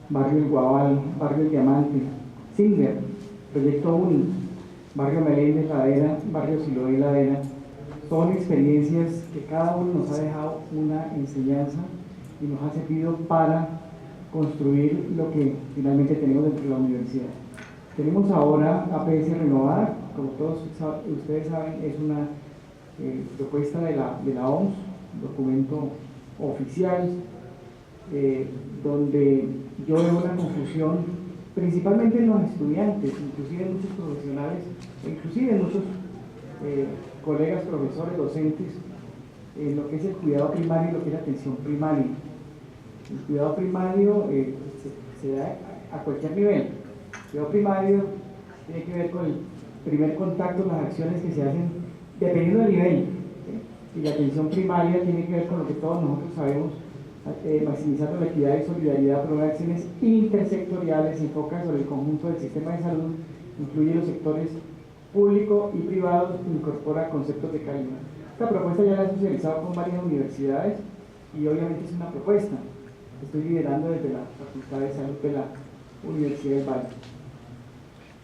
Barrio El Guabal, Barrio El Diamante, Singer, Proyecto UNI, Barrio Meléndez Ladera, Barrio Siloé Ladera. Son experiencias que cada uno nos ha dejado una enseñanza y nos ha servido para construir lo que finalmente tenemos dentro de la universidad. Tenemos ahora APS renovada, como todos ustedes saben, es una propuesta de la OMS, un documento oficial, donde yo veo una confusión, principalmente en los estudiantes, inclusive en muchos profesionales, inclusive en muchos colegas, profesores, docentes, en lo que es el cuidado primario y lo que es la atención primaria. El cuidado primario se da a cualquier nivel. El cuidado primario tiene que ver con el primer contacto, las acciones que se hacen dependiendo del nivel. Y la atención primaria tiene que ver con lo que todos nosotros sabemos, maximizando la equidad y solidaridad, promover acciones intersectoriales, enfoca sobre el conjunto del sistema de salud, incluye los sectores público y privado, incorpora conceptos de calidad. Esta propuesta ya la he socializado con varias universidades y obviamente es una propuesta que estoy liderando desde la Facultad de Salud de la Universidad del Valle,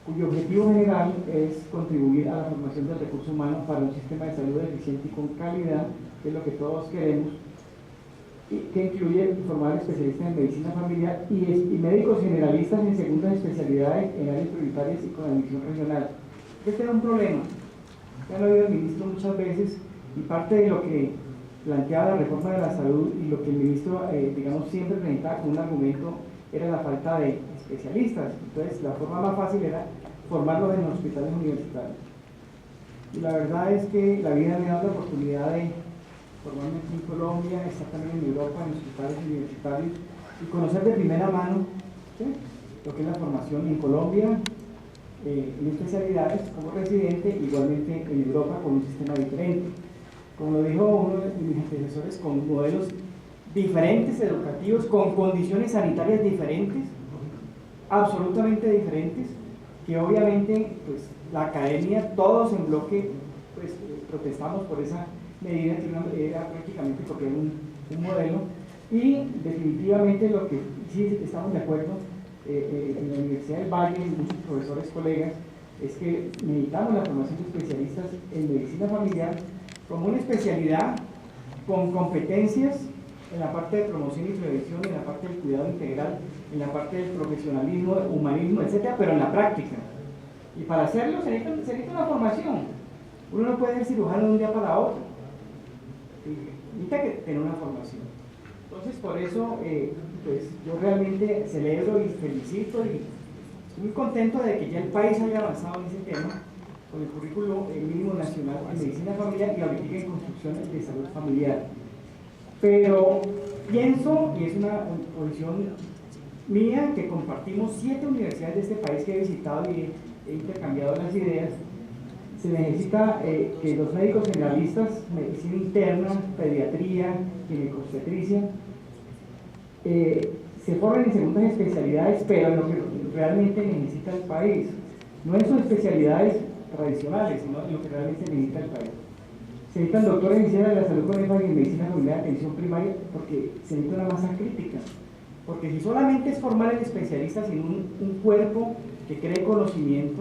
cuyo objetivo general es contribuir a la formación del recurso humano para un sistema de salud eficiente y con calidad, que es lo que todos queremos, y que incluye formar especialistas en medicina familiar y médicos generalistas en segundas especialidades en áreas prioritarias y con admisión regional. Este era un problema, ya lo ha oído el ministro muchas veces, y parte de lo que planteaba la reforma de la salud y lo que el ministro, digamos, siempre presentaba como un argumento era la falta de especialistas. Entonces la forma más fácil era formarlos en los hospitales universitarios. Y la verdad es que la vida me ha dado la oportunidad de formarme aquí en Colombia, estar también en Europa, en hospitales universitarios, y conocer de primera mano, ¿sí?, lo que es la formación en Colombia, en especialidades como residente, igualmente en Europa con un sistema diferente. Como lo dijo uno de mis antecesores, con modelos diferentes educativos, con condiciones sanitarias diferentes, absolutamente diferentes, que obviamente pues, la academia, todos en bloque, pues, protestamos por esa medida, que era prácticamente porque era un modelo, y definitivamente lo que sí estamos de acuerdo en la Universidad del Valle, y muchos profesores, colegas, es que necesitamos la formación de especialistas en medicina familiar como una especialidad con competencias en la parte de promoción y prevención, en la parte del cuidado integral, en la parte del profesionalismo, humanismo, etcétera, pero en la práctica. Y para hacerlo se necesita una formación. Uno no puede ser cirujano de un día para otro. Necesita que tener una formación. Entonces, por eso, pues yo realmente celebro y felicito y estoy muy contento de que ya el país haya avanzado en ese tema con el currículo mínimo nacional en medicina familiar y ahorita en construcción de salud familiar. Pero pienso, y es una posición mía, que compartimos 7 universidades de este país que he visitado y he intercambiado las ideas. Se necesita que los médicos generalistas, medicina interna, pediatría, ginecobstetricia, se formen en segundas especialidades, pero en lo que realmente necesita el país, no en sus especialidades tradicionales, sino en lo que realmente necesita el país. Se necesitan doctores en ciencias de la salud con énfasis en medicina familiar, atención primaria, porque se necesita una masa crítica. Porque si solamente es formar el especialista sin un cuerpo que cree conocimiento,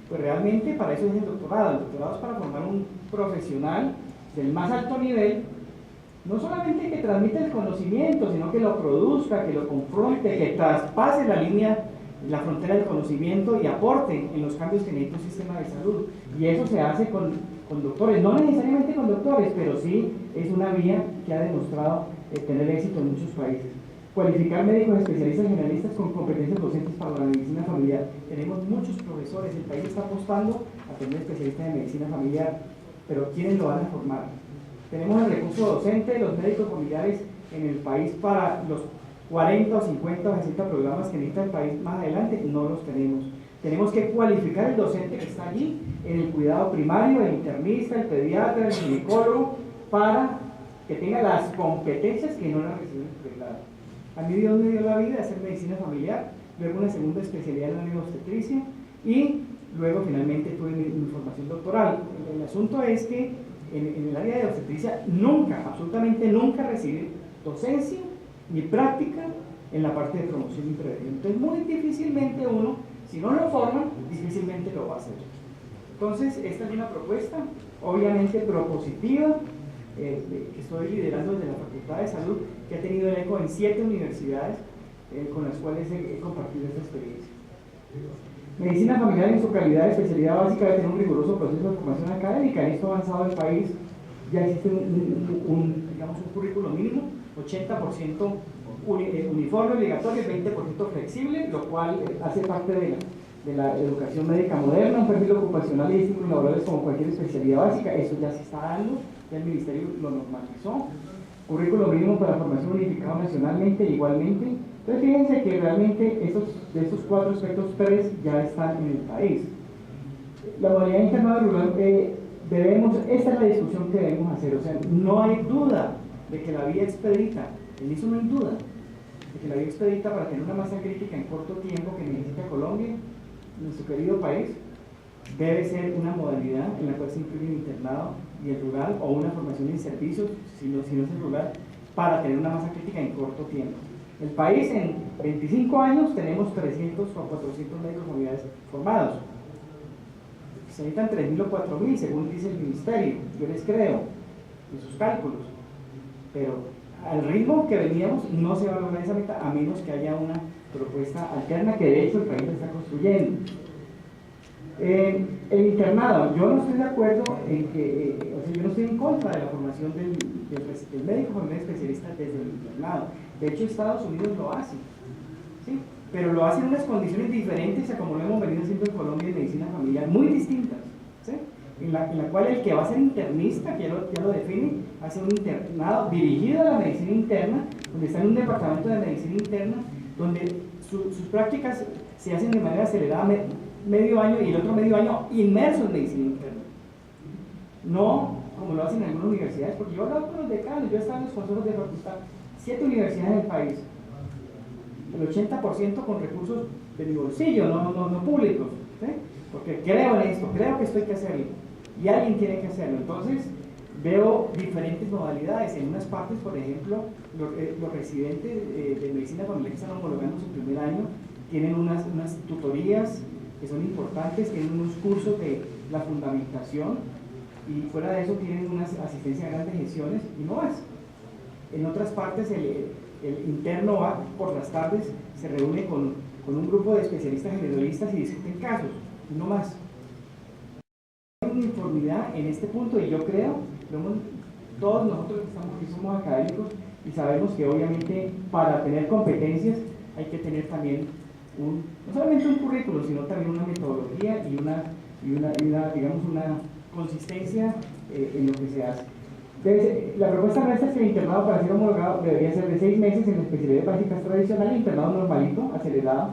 pues realmente para eso es el doctorado. El doctorado es para formar un profesional del más alto nivel, no solamente que transmita el conocimiento, sino que lo produzca, que lo confronte, que traspase la línea, la frontera del conocimiento y aporte en los cambios que necesita un sistema de salud. Y eso se hace con doctores, no necesariamente con doctores, pero sí es una vía que ha demostrado tener éxito en muchos países. Cualificar médicos especialistas generalistas con competencias docentes para la medicina familiar. Tenemos muchos profesores, el país está apostando a tener especialistas de medicina familiar, pero ¿quiénes lo van a formar? Tenemos el recurso docente de los médicos familiares en el país para los 40 o 50 o 60 programas que necesita el país más adelante, no los tenemos. Tenemos que cualificar el docente que está allí en el cuidado primario, el internista, el pediatra, el ginecólogo, para que tenga las competencias que no las recibe el pregrado. A mí Dios me dio la vida de hacer medicina familiar, luego una segunda especialidad en la obstetricia y luego finalmente tuve mi formación doctoral. El asunto es que en el área de obstetricia nunca, absolutamente nunca recibí docencia ni práctica en la parte de promoción y prevención. Entonces muy difícilmente uno, si no lo forman, difícilmente lo va a hacer. Entonces esta es una propuesta obviamente propositiva que estoy liderando desde la Facultad de Salud, que ha tenido el eco en 7 universidades con las cuales he compartido esta experiencia. Medicina familiar en su calidad de especialidad básica debe tener un riguroso proceso de formación académica. En esto avanzado el país ya existe un currículo mínimo, 80% uniforme, obligatorio, 20% flexible, lo cual hace parte de la educación médica moderna, un perfil ocupacional y distintos laborales como cualquier especialidad básica. Eso ya se está dando, ya el Ministerio lo normalizó. Currículo mínimo para formación unificado nacionalmente igualmente. Entonces fíjense que realmente de estos 4 aspectos, 3 ya están en el país. La modalidad internada rural, esta es la discusión que debemos hacer. O sea, no hay duda de que la vía expedita, en eso no hay duda, de que la vía expedita para tener una masa crítica en corto tiempo que necesita Colombia, nuestro querido país, debe ser una modalidad en la cual se incluye el internado y el rural, o una formación en servicios, si no es el rural, para tener una masa crítica en corto tiempo. El país en 25 años tenemos 300 o 400 médicos familiares formados. Se necesitan 3.000 o 4.000 según dice el ministerio, yo les creo en sus cálculos, pero al ritmo que veníamos no se va a lograr esa meta a menos que haya una propuesta alterna que de hecho el país está construyendo. El internado, yo no estoy de acuerdo en que, yo no estoy en contra de la formación del médico familiar especialista desde el internado. De hecho, Estados Unidos lo hace, ¿sí? Pero lo hace en unas condiciones diferentes a como lo hemos venido haciendo en Colombia en medicina familiar, muy distintas, ¿sí? En la cual el que va a ser internista, que ya lo define, hace un internado dirigido a la medicina interna, donde está en un departamento de medicina interna, donde sus prácticas se hacen de manera acelerada medio año y el otro medio año inmerso en medicina interna. No como lo hacen en algunas universidades, porque yo he hablado con los decanos, yo he estado en los consejos de facultad, 7 universidades del país, el 80% con recursos de mi bolsillo, no públicos, ¿sí? Porque creo en esto, creo que esto hay que hacerlo, y alguien tiene que hacerlo. Entonces, veo diferentes modalidades. En unas partes, por ejemplo, los residentes de medicina familiar que están homologando su primer año tienen unas tutorías que son importantes, tienen unos cursos de la fundamentación, y fuera de eso tienen una asistencia a grandes gestiones y no más. En otras partes el interno va por las tardes, se reúne con un grupo de especialistas generalistas y discuten casos, y no más. Hay uniformidad en este punto, y yo creo, todos nosotros que estamos aquí somos académicos y sabemos que obviamente para tener competencias hay que tener también no solamente un currículo, sino también una metodología y una digamos, una consistencia en lo que se hace. Entonces, la propuesta nuestra es que el internado para ser homologado debería ser de 6 meses en la especialidad de básicas tradicional, internado normalito, acelerado,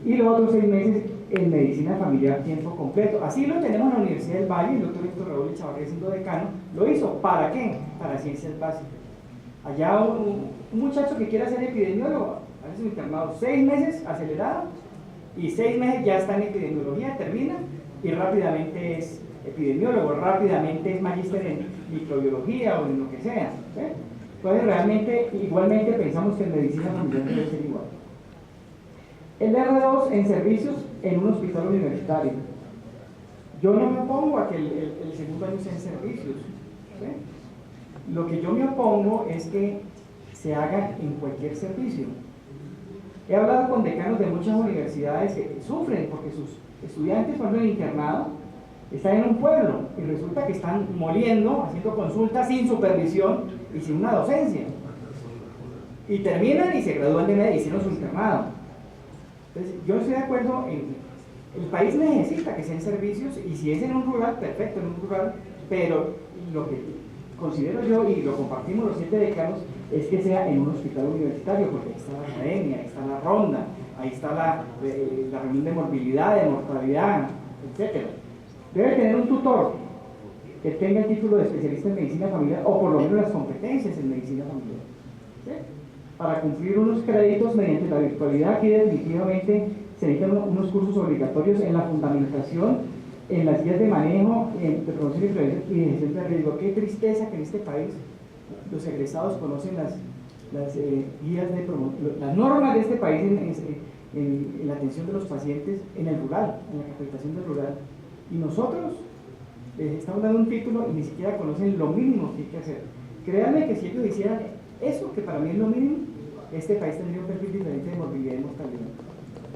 y los otros 6 meses en medicina familiar tiempo completo. Así lo tenemos en la Universidad del Valle. El doctor Héctor Raúl Echavarría, siendo decano, lo hizo. ¿Para qué? Para ciencias básicas. Allá un muchacho que quiera ser epidemiólogo hace su internado 6 meses acelerado, y 6 meses ya está en epidemiología, termina, y rápidamente es epidemiólogo, rápidamente es magíster en microbiología o en lo que sea, ¿sí? Entonces realmente, igualmente pensamos que en medicina familiar debe ser igual. El R2 en servicios en un hospital universitario. Yo no me opongo a que el segundo año sea en servicios, ¿sí? Lo que yo me opongo es que se haga en cualquier servicio. He hablado con decanos de muchas universidades que sufren porque sus estudiantes, por ejemplo, en internado, están en un pueblo y resulta que están moliendo, haciendo consultas sin supervisión y sin una docencia. Y terminan y se gradúan de medicina en su internado. Entonces, yo estoy de acuerdo en el país necesita que sean servicios, y si es en un rural, perfecto, en un rural, pero lo que considero yo, y lo compartimos los 7 decanos, es que sea en un hospital universitario, porque ahí está la academia, ahí está la ronda, ahí está la reunión de morbilidad, de mortalidad, etc. Debe tener un tutor que tenga el título de especialista en medicina familiar, o por lo menos las competencias en medicina familiar, ¿sí? Para cumplir unos créditos mediante la virtualidad. Aquí definitivamente se necesitan unos cursos obligatorios en la fundamentación, en las guías de manejo, de promoción y prevención y de gestión de riesgo. Qué tristeza que en este país los egresados conocen las guías de promoción, las normas de este país en la atención de los pacientes en el rural, en la capacitación del rural. Y nosotros estamos dando un título y ni siquiera conocen lo mínimo que hay que hacer. Créanme que si ellos hicieran eso, que para mí es lo mínimo, este país tendría un perfil diferente de morbilidad y mortalidad.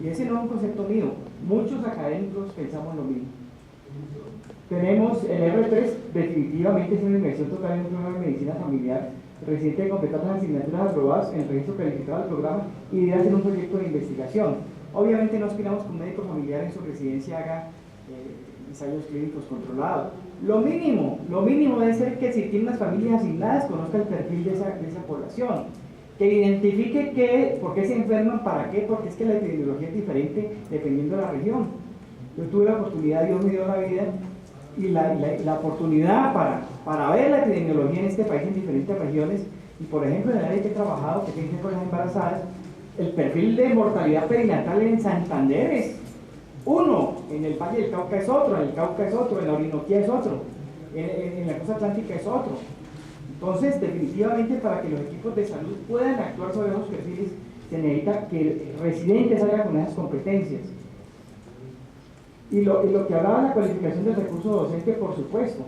Y ese no es un concepto mío, muchos académicos pensamos lo mismo. Tenemos el R3, definitivamente es una inversión total en un programa de medicina familiar, reciente de completar las asignaturas aprobadas en el registro calificado del programa y de hacer un proyecto de investigación. Obviamente no aspiramos que un médico familiar en su residencia haga ensayos clínicos controlados. Lo mínimo debe ser que si tiene unas familias asignadas, conozca el perfil de esa población, que identifique por qué se enferman, para qué, porque es que la epidemiología es diferente dependiendo de la región. Yo tuve la oportunidad, Dios me dio la vida y la oportunidad para ver la epidemiología en este país en diferentes regiones, y por ejemplo en el área que he trabajado, que tiene que ver con las embarazadas, el perfil de mortalidad perinatal en Santander es uno, en el Valle del Cauca es otro, en el Cauca es otro, en la Orinoquía es otro, en la costa atlántica es otro. Entonces, definitivamente, para que los equipos de salud puedan actuar sobre esos perfiles, se necesita que el residente salga con esas competencias. Y lo que hablaba de la cualificación del recurso docente, por supuesto,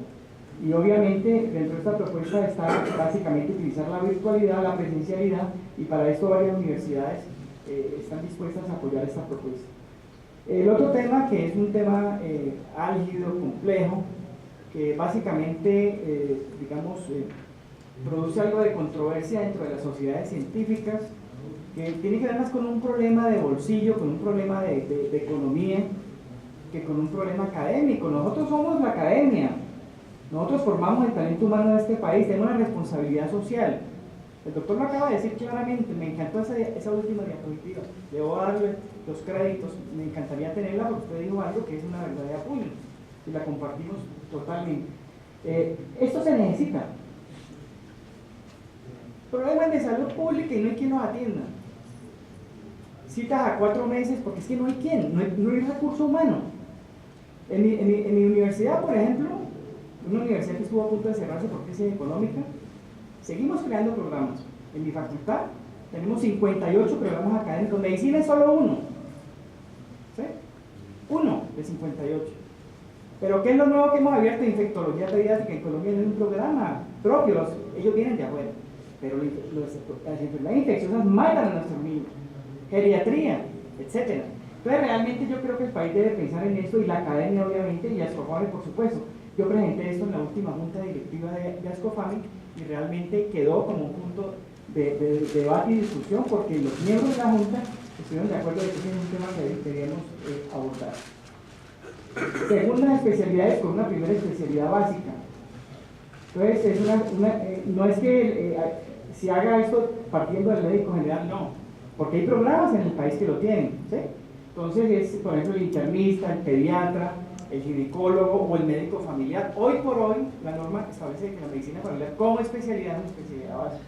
y obviamente dentro de esta propuesta está básicamente utilizar la virtualidad, la presencialidad, y para esto varias universidades están dispuestas a apoyar esta propuesta. El otro tema, que es un tema álgido, complejo, que básicamente, produce algo de controversia dentro de las sociedades científicas, que tiene que ver más con un problema de bolsillo, con un problema de economía, que con un problema académico. Nosotros somos la academia, nosotros formamos el talento humano de este país, tenemos una responsabilidad social. El doctor lo acaba de decir claramente, me encantó esa última diapositiva, debo darle los créditos, me encantaría tenerla porque usted dijo algo que es una verdadera puño y la compartimos totalmente. Esto se necesita. Problemas de salud pública y no hay quien los atienda. Citas a 4 meses porque es que no hay quien, no hay recurso humano. En mi universidad, por ejemplo, una universidad que estuvo a punto de cerrarse por crisis económica, seguimos creando programas. En mi facultad tenemos 58 programas académicos, medicina es solo uno, ¿sí? Uno de 58. Pero ¿qué es lo nuevo que hemos abierto? Infectología pediátrica en Colombia no es un programa propio, ellos vienen de afuera, pero las enfermedades infecciosas matan a nuestros niños, geriatría, etc. Entonces realmente yo creo que el país debe pensar en esto, y la academia obviamente, y Ascofame por supuesto. Yo presenté esto en la última junta directiva de Ascofame y realmente quedó como un punto de debate y discusión, porque los miembros de la junta estuvieron de acuerdo de que ese es un tema que deberíamos abordar. Segundas especialidades con una primera especialidad básica. Entonces, no es que se haga esto partiendo del médico general, no, porque hay programas en el país que lo tienen, ¿sí? Entonces, es, por ejemplo, el internista, el pediatra, el ginecólogo o el médico familiar. Hoy por hoy, la norma establece que la medicina familiar como especialidad es una especialidad básica.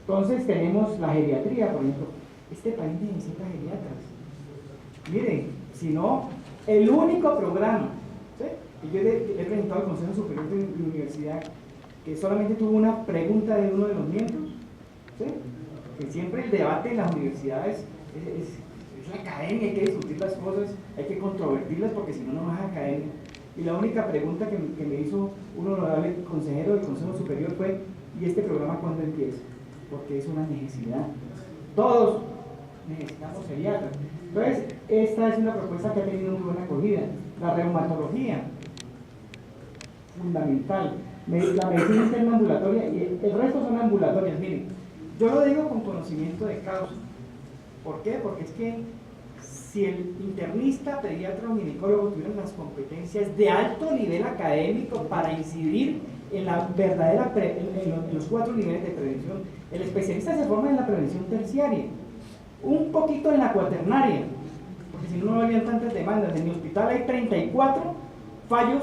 Entonces, tenemos la geriatría, por ejemplo. Este país necesita geriatras. Miren, si no, el único programa, ¿sí?, que yo le he presentado al Consejo Superior de la Universidad, que solamente tuvo una pregunta de uno de los miembros, ¿sí?, que siempre el debate en las universidades es la academia, hay que discutir las cosas, hay que controvertirlas, porque si no, no es academia. Y la única pregunta que me hizo un honorable consejero del Consejo Superior fue: ¿y este programa cuándo empieza? Porque es una necesidad. Todos necesitamos geriatras. Entonces, esta es una propuesta que ha tenido muy buena acogida. La reumatología, fundamental. La medicina interna ambulatoria, y el resto son ambulatorias. Miren, yo lo digo con conocimiento de causa. ¿Por qué? Porque es que si el internista, pediatra o ginecólogo tuvieran las competencias de alto nivel académico para incidir en la verdadera en los 4 niveles de prevención, el especialista se forma en la prevención terciaria, un poquito en la cuaternaria, porque si no, no habrían tantas demandas. En mi hospital hay 34 fallos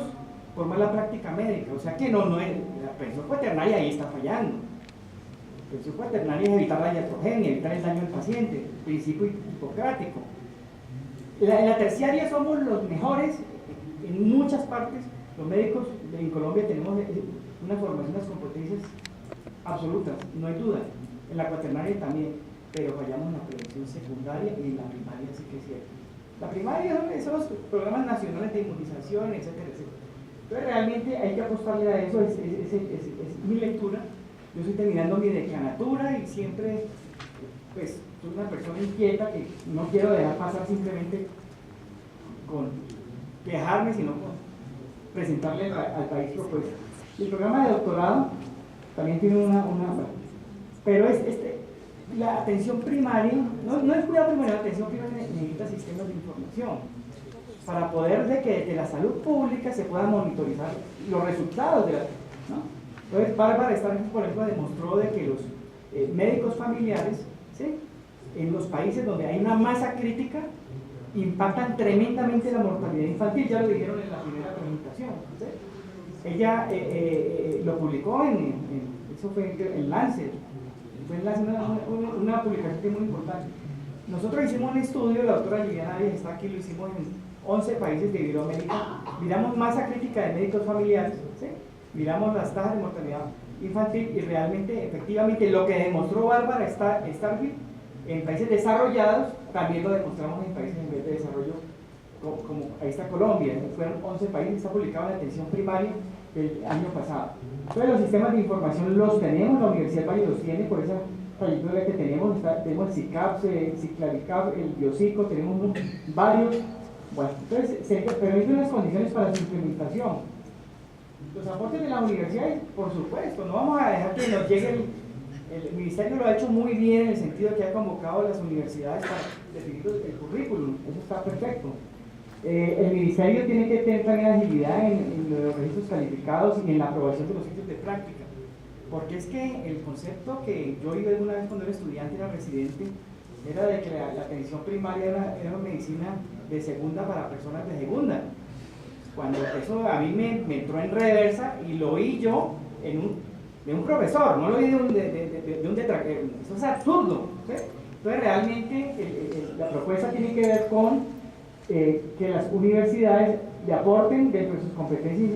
por mala práctica médica, o sea que no es la prevención cuaternaria, ahí está fallando. La prevención cuaternaria es evitar la iatrogenia, evitar el daño al paciente, principio hipocrático. En la terciaria somos los mejores en muchas partes. Los médicos en Colombia tenemos una formación, unas competencias absolutas, no hay duda. En la cuaternaria también, pero fallamos en la prevención secundaria, y en la primaria sí que es cierto. La primaria son los programas nacionales de inmunización, etcétera, etcétera. Entonces realmente hay que apostarle a eso, es mi lectura. Yo estoy terminando mi decanatura y siempre, pues, soy una persona inquieta que no quiero dejar pasar simplemente con quejarme, sino con presentarle al país propuestas. El programa de doctorado también tiene pero la atención primaria, no es cuidado primario, la atención primaria necesita sistemas de información para poder de que desde la salud pública se puedan monitorizar los resultados de la, ¿no? Entonces, Bárbara Stark, por ejemplo, demostró de que los médicos familiares, ¿sí?, en los países donde hay una masa crítica, impactan tremendamente la mortalidad infantil. Ya lo dijeron en la primera presentación, ¿sí? Ella lo publicó eso fue en Lancet, una publicación que es muy importante. Nosotros hicimos un estudio, la doctora Liliana Arias está aquí, lo hicimos en 11 países de Iberoamérica, miramos masa crítica de médicos familiares, ¿sí?, miramos las tasas de mortalidad infantil, y realmente, efectivamente, lo que demostró Bárbara Starfield en países desarrollados, también lo demostramos en países en vez de desarrollo, como ahí está Colombia, fueron 11 países, está publicado en la atención primaria del año pasado. Entonces, los sistemas de información los tenemos, la Universidad del Valle los tiene, por esa trayectoria que tenemos el CICAP, el Ciclaricap, el Biocico, tenemos varios. Bueno, entonces se permiten unas condiciones para su implementación. Los aportes de las universidades, por supuesto, no vamos a dejar que nos llegue el ministerio lo ha hecho muy bien en el sentido de que ha convocado a las universidades para definir el currículum, eso está perfecto. El ministerio tiene que tener también agilidad en los registros calificados y en la aprobación de los sitios de práctica, porque es que el concepto que yo oí alguna vez cuando era estudiante, era residente, era de que la atención primaria era una medicina de segunda para personas de segunda. Cuando eso a mí me entró en reversa, y lo oí yo de un profesor, no lo oí de un detractor. Eso es absurdo, ¿sí? Entonces realmente la propuesta tiene que ver con que las universidades le aporten dentro de sus competencias,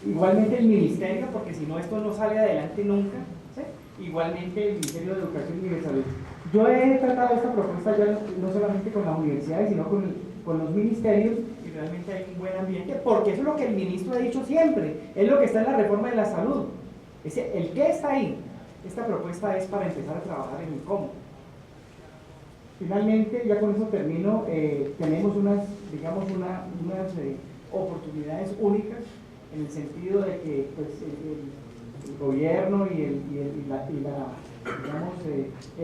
igualmente el ministerio, porque si no esto no sale adelante nunca, ¿sí? Igualmente el Ministerio de Educación y de Salud. Yo he tratado esta propuesta ya no solamente con las universidades, sino con los ministerios, y realmente hay un buen ambiente, porque eso es lo que el ministro ha dicho siempre, es lo que está en la reforma de la salud. El qué está ahí. Esta propuesta es para empezar a trabajar en el cómo. Finalmente, ya con eso termino, tenemos unas oportunidades únicas en el sentido de que pues, el gobierno y el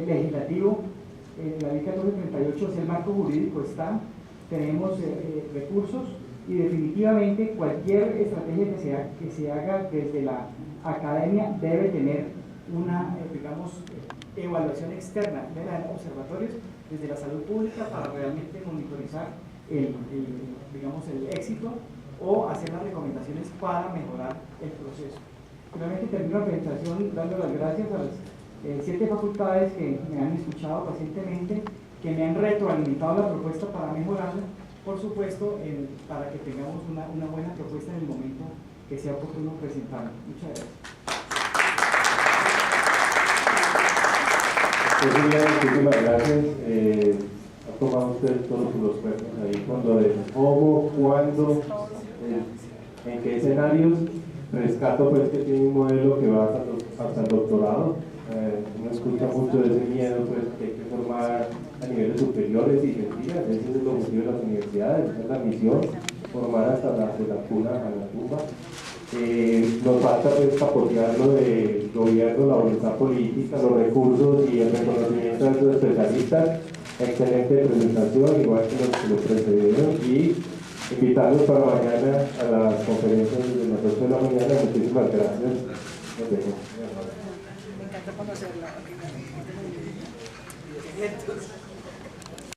legislativo, la ley 1438 es el marco jurídico, tenemos recursos y definitivamente cualquier estrategia que se haga desde la academia debe tener una evaluación externa de los observatorios desde la salud pública para realmente monitorizar el éxito o hacer las recomendaciones para mejorar el proceso. Finalmente termino la presentación dando las gracias a las 7 facultades que me han escuchado pacientemente, que me han retroalimentado la propuesta para mejorarla, por supuesto, para que tengamos una buena propuesta en el momento que sea oportuno presentarla. Muchas gracias. Pues muchísimas gracias. Ha tomado usted todos los cuerpos ahí con lo de cómo, cuándo, en qué escenarios. Rescato pues que tiene un modelo que va hasta el doctorado. Uno escucha mucho de ese miedo pues que hay que formar a niveles superiores y sencillas. Ese es el objetivo de las universidades, esa es la misión, formar hasta de la cuna a la tumba. Nos falta pues capotear lo del gobierno, la voluntad política, los recursos y el reconocimiento de esos especialistas. Excelente presentación, igual que los que lo precedieron, y invitarlos para mañana a las conferencias desde las 8 de la mañana. Muchísimas gracias. Nos vemos. Me encanta conocerla.